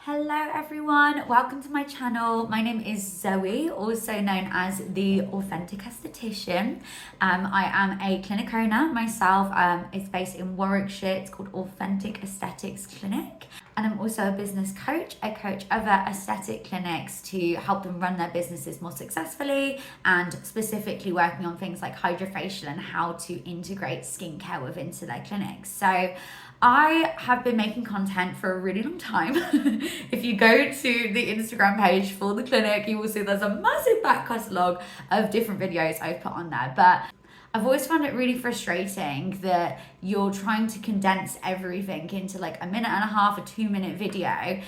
Hello everyone, welcome to my channel. My name is Zoe, also known as the Authentic Aesthetician. I am a clinic owner myself. It's based in Warwickshire. It's called Authentic Aesthetics Clinic. And I'm also a business coach. I coach other aesthetic clinics to help them run their businesses more successfully, and specifically working on things like hydrofacial and how to integrate skincare within their clinics. So I have been making content for a really long time. If you go to the Instagram page for the clinic, you will see there's a massive back catalogue of different videos I've put on there. But I've always found it really frustrating that you're trying to condense everything into like a minute and a half, a 2-minute video.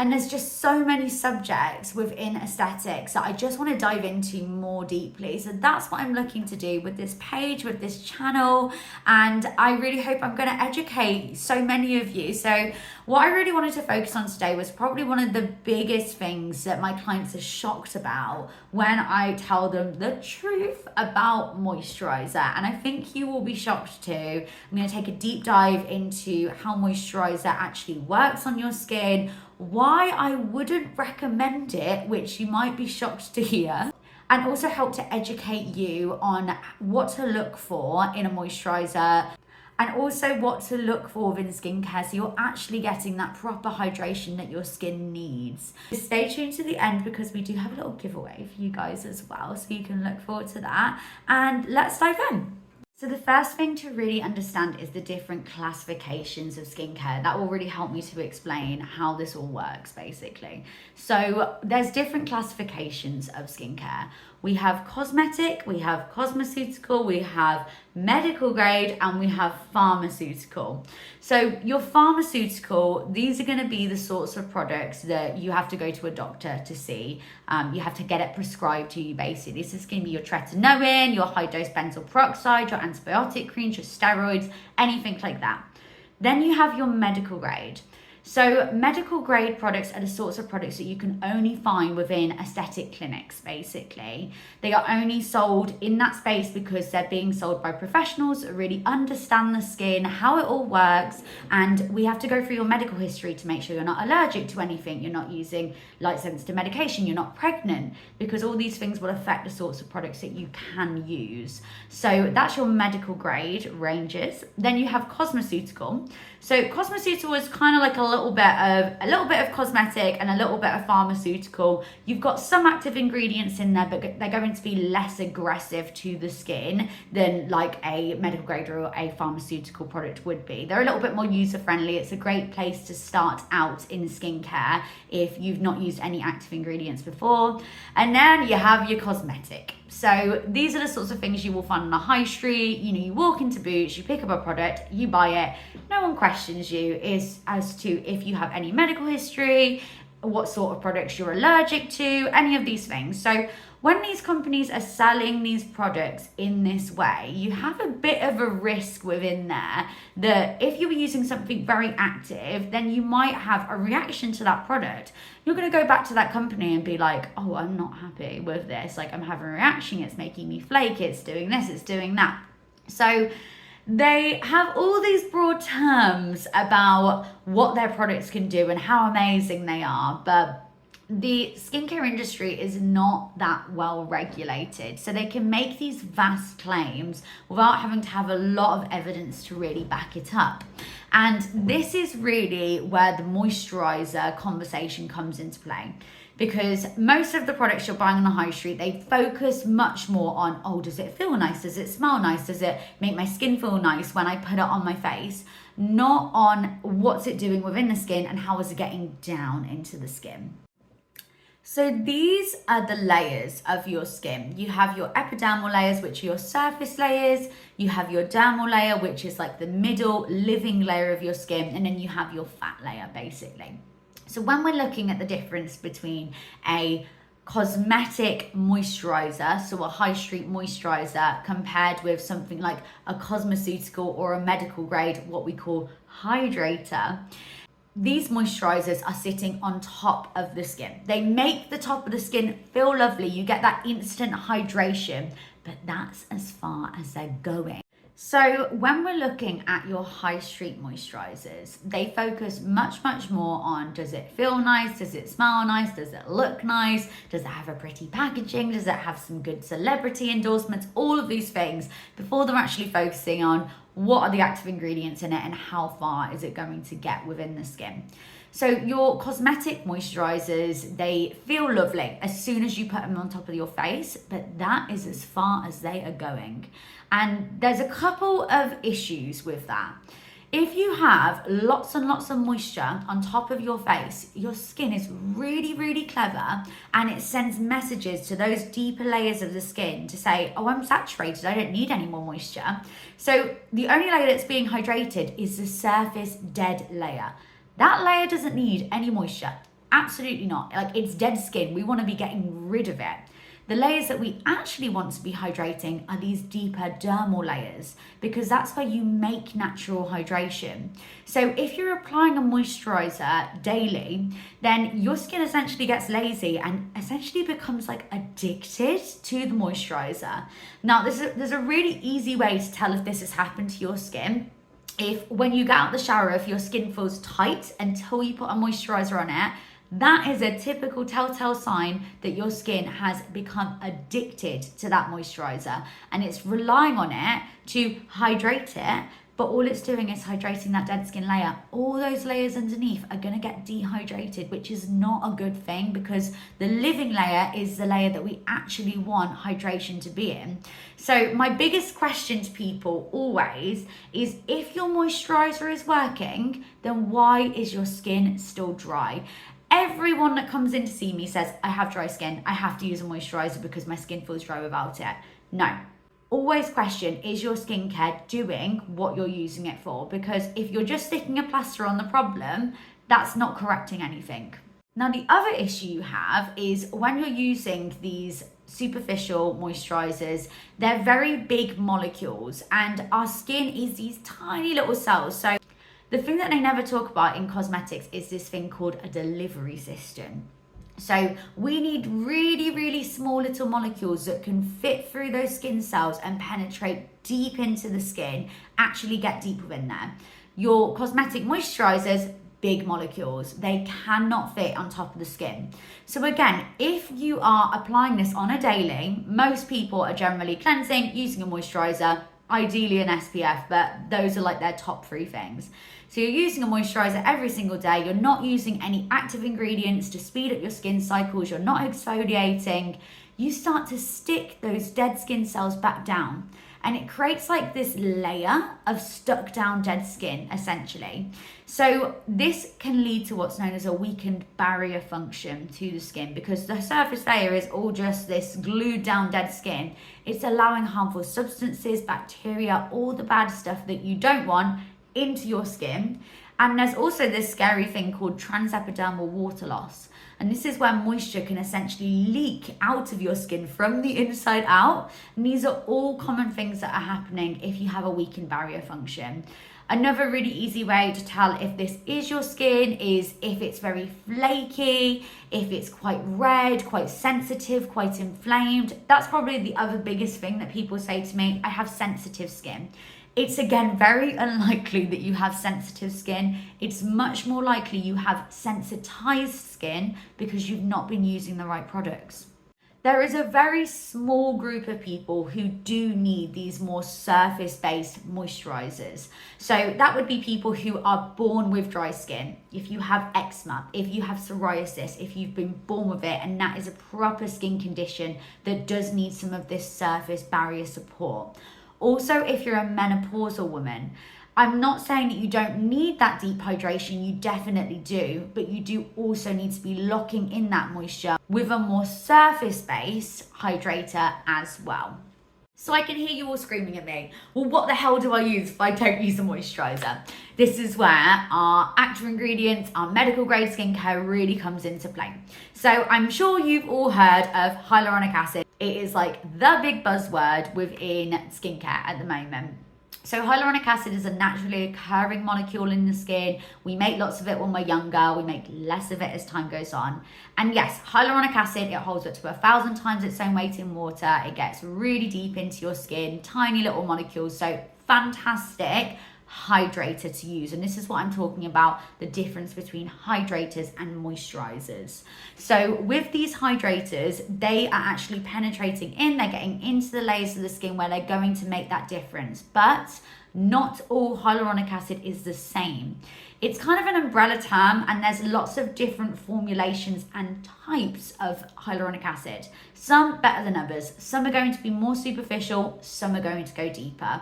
And there's just so many subjects within aesthetics that I just want to dive into more deeply. So that's what I'm looking to do with this page, with this channel. And I really hope I'm going to educate so many of you. So what I really wanted to focus on today was probably one of the biggest things that my clients are shocked about when I tell them the truth about moisturiser. And I think you will be shocked too. I'm going to take a deep dive into how moisturiser actually works on your skin, why I wouldn't recommend it, which you might be shocked to hear, and also help to educate you on what to look for in a moisturiser, and also what to look for within skincare so you're actually getting that proper hydration that your skin needs. Stay tuned to the end because we do have a little giveaway for you guys as well, so you can look forward to that. And let's dive in. So the first thing to really understand is the different classifications of skincare. That will really help me to explain how this all works, basically. So there's different classifications of skincare. We have cosmetic, we have cosmeceutical, we have medical grade, and we have pharmaceutical. So your pharmaceutical, these are going to be the sorts of products that you have to go to a doctor to see. You have to get it prescribed to you, basically. This is going to be your tretinoin, your high-dose benzoyl peroxide, your antibiotic creams, your steroids, anything like that. Then you have your medical grade. So medical grade products are the sorts of products that you can only find within aesthetic clinics, basically. They are only sold in that space because they're being sold by professionals that really understand the skin, how it all works, and we have to go through your medical history to make sure you're not allergic to anything, you're not using light sensitive medication, you're not pregnant, because all these things will affect the sorts of products that you can use. So that's your medical grade ranges. Then you have cosmeceutical. So cosmeceutical is kind of like a little bit of cosmetic and a little bit of pharmaceutical. You've got some active ingredients in there, but they're going to be less aggressive to the skin than like a medical grade or a pharmaceutical product would be. They're a little bit more user friendly. It's a great place to start out in skincare if you've not used any active ingredients before. And then you have your cosmetic. So these are the sorts of things you will find on a high street. You know, you walk into Boots, you pick up a product, you buy it. No one questions you as to if you have any medical history, what sort of products you're allergic to, any of these things. So when these companies are selling these products in this way, you have a bit of a risk within there that if you were using something very active, then you might have a reaction to that product. You're going to go back to that company and be like, oh, I'm not happy with this. Like, I'm having a reaction. It's making me flake. It's doing this. It's doing that. So they have all these broad terms about what their products can do and how amazing they are, but the skincare industry is not that well regulated, so they can make these vast claims without having to have a lot of evidence to really back it up. And this is really where the moisturiser conversation comes into play, because most of the products you're buying on the high street, they focus much more on, oh, does it feel nice? Does it smell nice? Does it make my skin feel nice when I put it on my face? Not on what's it doing within the skin and how is it getting down into the skin. So these are the layers of your skin. You have your epidermal layers, which are your surface layers. You have your dermal layer, which is like the middle living layer of your skin. And then you have your fat layer, basically. So when we're looking at the difference between a cosmetic moisturiser, so a high street moisturiser, compared with something like a cosmeceutical or a medical grade, what we call hydrator, these moisturizers are sitting on top of the skin. They make the top of the skin feel lovely. You get that instant hydration, but that's as far as they're going. So when we're looking at your high street moisturisers, they focus much more on, does it feel nice? Does it smell nice? Does it look nice? Does it have a pretty packaging? Does it have some good celebrity endorsements? All of these things before they're actually focusing on what are the active ingredients in it and how far is it going to get within the skin. So your cosmetic moisturisers, they feel lovely as soon as you put them on top of your face, but that is as far as they are going. And there's a couple of issues with that. If you have lots and lots of moisture on top of your face, your skin is really clever, and it sends messages to those deeper layers of the skin to say, oh, I'm saturated, I don't need any more moisture. So the only layer that's being hydrated is the surface dead layer. That layer doesn't need any moisture. Absolutely not. Like, it's dead skin. We want to be getting rid of it. The layers that we actually want to be hydrating are these deeper dermal layers, because that's where you make natural hydration. So if you're applying a moisturizer daily, then your skin essentially gets lazy and essentially becomes like addicted to the moisturizer. Now, there's a really easy way to tell if this has happened to your skin. If when you get out the shower, if your skin feels tight until you put a moisturizer on it, that is a typical telltale sign that your skin has become addicted to that moisturizer and it's relying on it to hydrate it, but all it's doing is hydrating that dead skin layer. All those layers underneath are going to get dehydrated, which is not a good thing, because the living layer is the layer that we actually want hydration to be in. So my biggest question to people always is, if your moisturizer is working, then why is your skin still dry? Everyone that comes in to see me says, I have dry skin, I have to use a moisturizer because my skin feels dry without it. No. Always question, is your skincare doing what you're using it for? Because if you're just sticking a plaster on the problem, that's not correcting anything. Now, the other issue you have is when you're using these superficial moisturizers, they're very big molecules and our skin is these tiny little cells. So the thing that they never talk about in cosmetics is this thing called a delivery system. So we need really small little molecules that can fit through those skin cells and penetrate deep into the skin, actually get deep within there. Your cosmetic moisturizers, big molecules, they cannot fit on top of the skin. So again, if you are applying this on a daily, most people are generally cleansing, using a moisturizer, ideally an SPF, but those are like their top 3 things. So you're using a moisturizer every single day, you're not using any active ingredients to speed up your skin cycles, you're not exfoliating, you start to stick those dead skin cells back down. And it creates like this layer of stuck down dead skin, essentially. So this can lead to what's known as a weakened barrier function to the skin, because the surface layer is all just this glued down dead skin. It's allowing harmful substances, bacteria, all the bad stuff that you don't want into your skin. And there's also this scary thing called transepidermal water loss. And this is where moisture can essentially leak out of your skin from the inside out. And these are all common things that are happening if you have a weakened barrier function. Another really easy way to tell if this is your skin is if it's very flaky, if it's quite red, quite sensitive, quite inflamed. That's probably the other biggest thing that people say to me, I have sensitive skin. It's again very unlikely that you have sensitive skin. It's much more likely you have sensitized skin because you've not been using the right products. There is a very small group of people who do need these more surface-based moisturizers. So that would be people who are born with dry skin. If you have eczema, if you have psoriasis, if you've been born with it and that is a proper skin condition that does need some of this surface barrier support. Also, if you're a menopausal woman, I'm not saying that you don't need that deep hydration, you definitely do, but you do also need to be locking in that moisture with a more surface-based hydrator as well. So I can hear you all screaming at me, well, what the hell do I use if I don't use a moisturizer? This is where our active ingredients, our medical grade skincare really comes into play. So I'm sure you've all heard of hyaluronic acid. It is like the big buzzword within skincare at the moment. So hyaluronic acid is a naturally occurring molecule in the skin. We make lots of it when we're younger. We make less of it as time goes on. And yes, hyaluronic acid, it holds up to 1,000 times its own weight in water. It gets really deep into your skin, tiny little molecules. So fantastic hydrator to use. And this is what I'm talking about, the difference between hydrators and moisturisers. So with these hydrators, they are actually penetrating in, they're getting into the layers of the skin where they're going to make that difference. But not all hyaluronic acid is the same. It's kind of an umbrella term, and there's lots of different formulations and types of hyaluronic acid. Some better than others. Some are going to be more superficial, some are going to go deeper.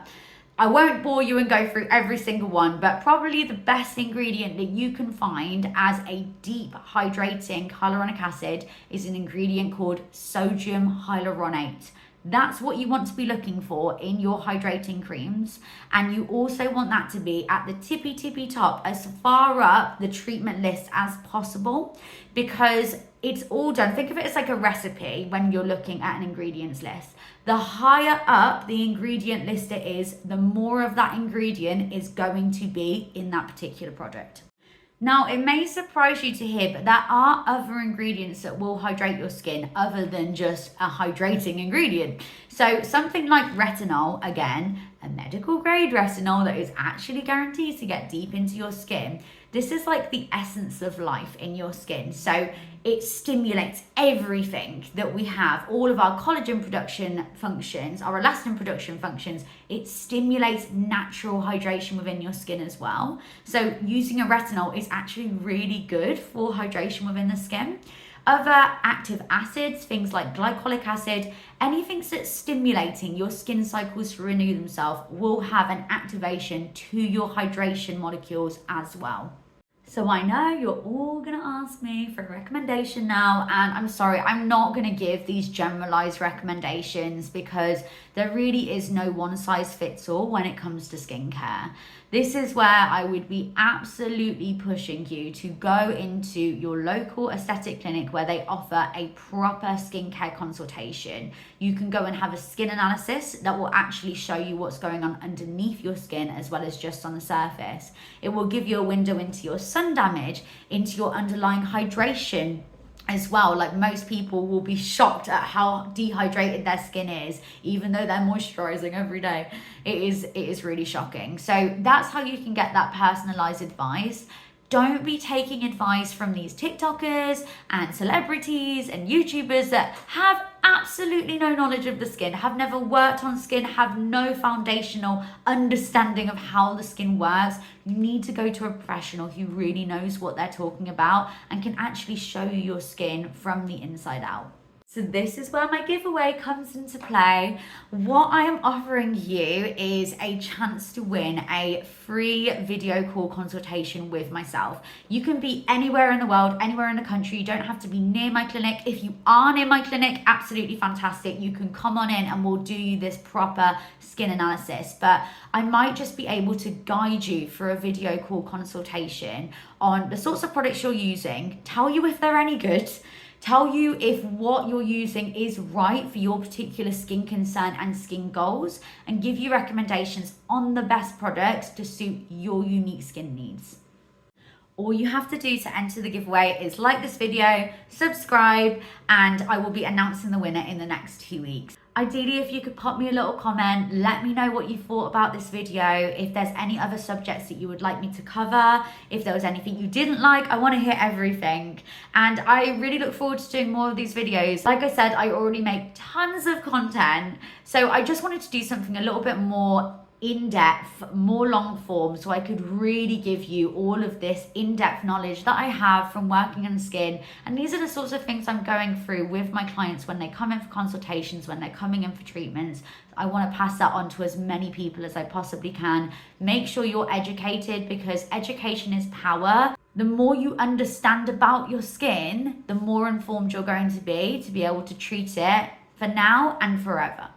I won't bore you and go through every single one, but probably the best ingredient that you can find as a deep hydrating hyaluronic acid is an ingredient called sodium hyaluronate. That's what you want to be looking for in your hydrating creams. And you also want that to be at the tippy top, as far up the treatment list as possible, because it's all done. Think of it as like a recipe when you're looking at an ingredients list. The higher up the ingredient list it is, the more of that ingredient is going to be in that particular product. Now, it may surprise you to hear, but there are other ingredients that will hydrate your skin other than just a hydrating ingredient. So something like retinol, again, a medical grade retinol that is actually guaranteed to get deep into your skin. This is like the essence of life in your skin. So it stimulates everything that we have, all of our collagen production functions, our elastin production functions. It stimulates natural hydration within your skin as well. So using a retinol is actually really good for hydration within the skin. Other active acids, things like glycolic acid, anything that's stimulating your skin cycles to renew themselves will have an activation to your hydration molecules as well. So I know you're all gonna ask me for a recommendation now, and I'm sorry, I'm not gonna give these generalized recommendations because there really is no one size fits all when it comes to skincare. This is where I would be absolutely pushing you to go into your local aesthetic clinic where they offer a proper skincare consultation. You can go and have a skin analysis that will actually show you what's going on underneath your skin as well as just on the surface. It will give you a window into your sun damage, into your underlying hydration as well. Like, most people will be shocked at how dehydrated their skin is, even though they're moisturizing every day. It is really shocking. So that's how you can get that personalized advice. Don't be taking advice from these TikTokers and celebrities and YouTubers that have absolutely no knowledge of the skin, have never worked on skin, have no foundational understanding of how the skin works. You need to go to a professional who really knows what they're talking about and can actually show you your skin from the inside out. So this is where my giveaway comes into play. What I am offering you is a chance to win a free video call consultation with myself. You can be anywhere in the world, anywhere in the country. You don't have to be near my clinic. If you are near my clinic, absolutely fantastic. You can come on in and we'll do you this proper skin analysis. But I might just be able to guide you through a video call consultation on the sorts of products you're using, tell you if they're any good, tell you if what you're using is right for your particular skin concern and skin goals, and give you recommendations on the best products to suit your unique skin needs. All you have to do to enter the giveaway is like this video, subscribe, and I will be announcing the winner in the next 2 weeks. Ideally, if you could pop me a little comment, let me know what you thought about this video, if there's any other subjects that you would like me to cover, if there was anything you didn't like. I want to hear everything. And I really look forward to doing more of these videos. Like I said, I already make tons of content, so I just wanted to do something a little bit more in-depth, more long form, so I could really give you all of this in-depth knowledge that I have from working on skin. And these are the sorts of things I'm going through with my clients when they come in for consultations, when they're coming in for treatments. I want to pass that on to as many people as I possibly can. Make sure you're educated, because education is power. The more you understand about your skin, the more informed you're going to be able to treat it for now and forever.